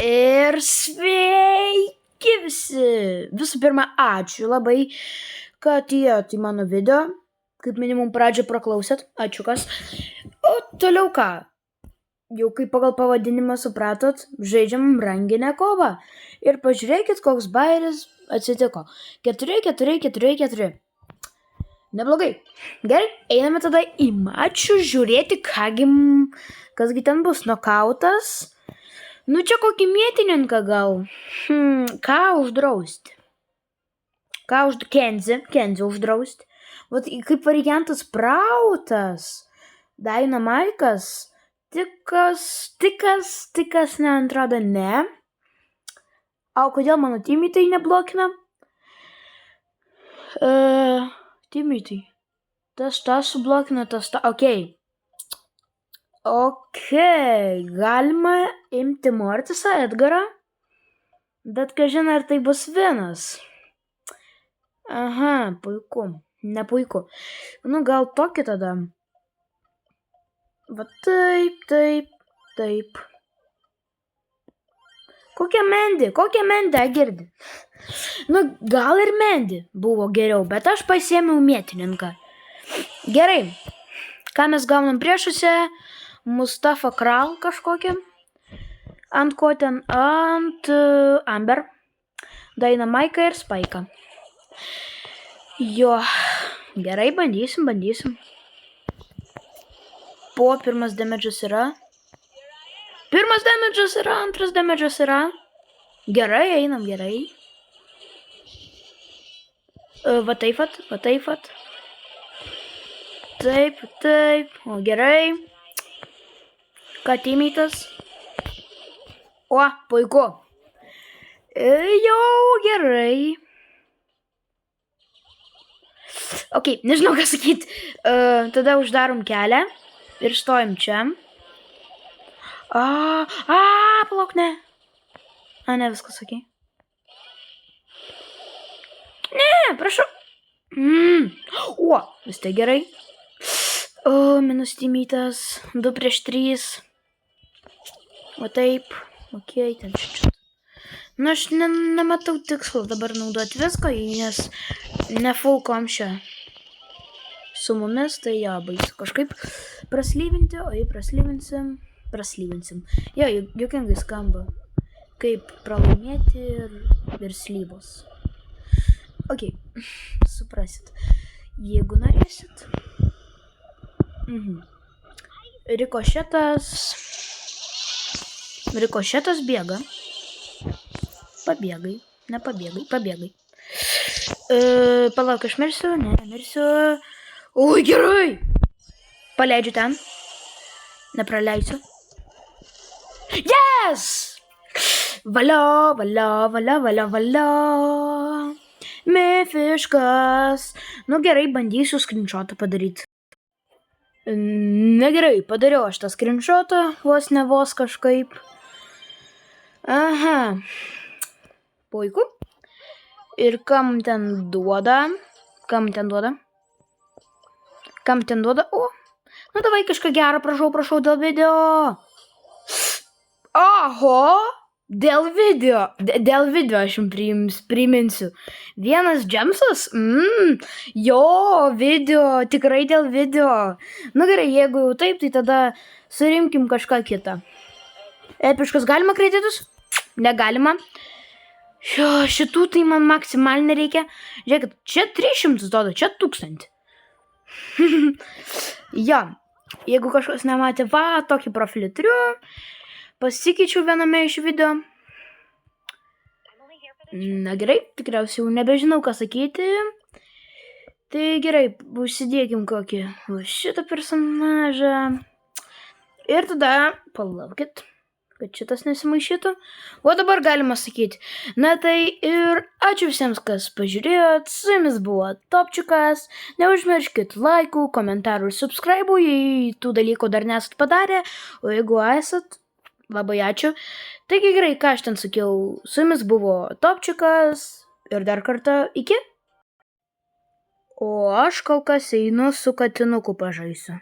Ir sveiki visi. Visų pirma, ačiū labai, kad įėjot į mano video. Kaip minimum pradžią praklausėt. Ačiūkas. O toliau ką? Jau kaip pagal pavadinimą supratot, žaidžiam ranginę kovą. Ir pažiūrėkit, koks bairis atsitiko. 4, 4, 4, 4. Neblogai. Gerai, einame tada į mačų žiūrėti, kasgi ten bus. Nokautas. Nu čia kokį mėtininką gal. Ką uždrausti? Kenzį uždrausti. Vat kaip variantas Prautas. Dynamikas. Tikas, ne, atrodo, ne. O kodėl mano timitai neblokina? Timitai. Tas sublokina, okei. Okei, galima imti Mortisą, Edgarą. Bet kažin ar tai bus vienas. Aha, puiku. Ne puiku. Nu, gal tokį tada. Va taip. Kokia Mendy, girdi? Nu, gal ir Mendy buvo geriau, bet aš pasiėmiau mėtininką. Gerai. Ką mes gaunam priešuose? Mustafa Kral kažkokią. Ant ko ten? Ant Amber. Dynamiką ir Spike'ą. Jo. Gerai, bandysim. Pirmas damage'as yra. Antras damage'as yra. Gerai, einam, gerai. Va taip. Taip. O, gerai. Ką timitas? O, puiku. Jau gerai. Ok, nežinau ką sakyti. Tada uždarom kelią. Ir stojam čia. Palauk, ne. Ne, viskas ok. Ne, prašau. O, vis tai gerai. Minus timitas. 2 prieš 3. O taip. Ok, ten čia. Nu, aš nematau tikslo dabar naudoti viską, nes ne full komšia. Su mumis, tai jo, baisu kažkaip praslyvinti, o jei praslyvinsim. Jo, juokingai skamba, kaip pralaimėti ir slybos. Ok, suprasit. Jeigu norėsit. Rikošetas bėga. Pabėgai. Palauk, aš mirsiu? Ne, mirsiu. Oi, gerai! Paleidžiu ten. Nepraleisiu. Yes! Valio. Mifiškas. Nu gerai, bandysiu screenshotą padaryti. Negerai, padariau aš tą screenshotą, vos kažkaip. Aha. Puiku. Ir kam ten duoda? O, nu davai kažką gerą, prašau dėl video. Oho, dėl video aš jums priminsiu. Vienas džemsas? Jo, video, tikrai dėl video. Nu gerai, jeigu jau taip, tai tada surimkim kažką kitą. Epiškas galima kreditus? Negalima. Šitų tai man maksimaliai nereikia. Žiūrėkit, čia 300 duoda, čia 1000. Jo, jeigu kažkas nematė, tokį profilį turiu. Pasikeičiau viename iš video. Na gerai, tikriausiai jau nebežinau, ką sakyti. Tai gerai, užsidėkim kokį šitą personažą. Ir tada, palaukit, kad šitas nesimaišytų. O dabar galima sakyti. Na tai ir ačiū visiems, kas pažiūrėjot. Su jumis buvo Topčiukas. Neužmirškit laikų, komentarų ir subscribe'ų, jei tų dalykų dar nesat padarę. O jeigu esat, labai ačiū. Taigi gerai, ką aš ten sakiau. Su jumis buvo Topčiukas. Ir dar kartą iki. O aš kol kas einu su katinuku pažaisiu.